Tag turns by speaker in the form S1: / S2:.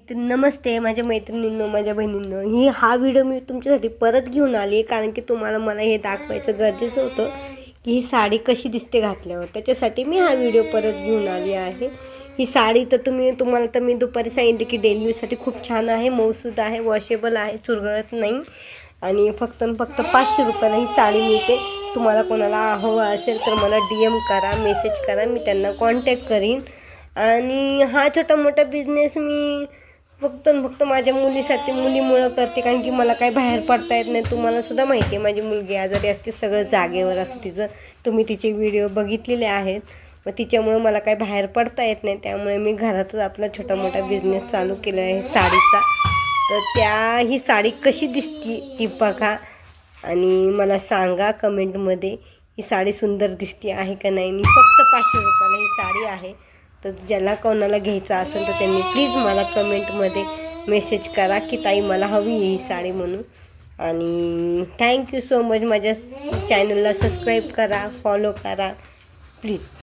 S1: तर नमस्ते माझ्या मैत्रिणींनो, माझ्या बहिणींनो. हा व्हिडिओ मी तुमच्यासाठी परत घेऊन आली आहे, कारण की मला हे दाखवायचं गरजेचं होतं की ही साडी कशी दिसते घातल्यावर. त्याच्यासाठी मी हा व्हिडिओ परत घेऊन आली आहे. ही साडी तर तुम्हाला तर मी दुपारी सांगितले की डेली यूजसाठी खूप छान आहे, मऊसूद आहे, वॉशेबल आहे, चुरगळत नाही आणि फक्त 500 रुपयाला ही साडी मिळते. तुम्हाला कोणाला हवं असेल तर मला DM करा, मेसेज करा, मी त्यांना कॉन्टॅक्ट करीन. आणि हा छोटा मोठा बिझनेस मी फक्त माझ्या मुलीमुळं करते, कारण की मला काही बाहेर पडता येत नाही. तुम्हाला सुद्धा माहिती आहे माझी मुलगी आजारी असते, सगळं जागेवर असतं तिचं. तुम्ही तिचे व्हिडिओ बघितलेले आहेत. मग तिच्यामुळं मला काही बाहेर पडता येत नाही, त्यामुळे मी घरातच आपला छोटा मोठा बिझनेस चालू केला आहे साडीचा. तर ही साडी कशी दिसती ती बघा आणि मला सांगा कमेंटमध्ये ही साडी सुंदर दिसते आहे का नाही. फक्त 500 रुपयाला ही साडी आहे. तर ज्याला कोणाला घ्यायचं असेल तर त्यांनी प्लीज मला कमेंटमध्ये मेसेज करा की ताई मला हवी आहे ही साडी म्हणून. आणि थँक्यू सो मच. माझ्या चॅनलला सबस्क्राईब करा, फॉलो करा प्लीज.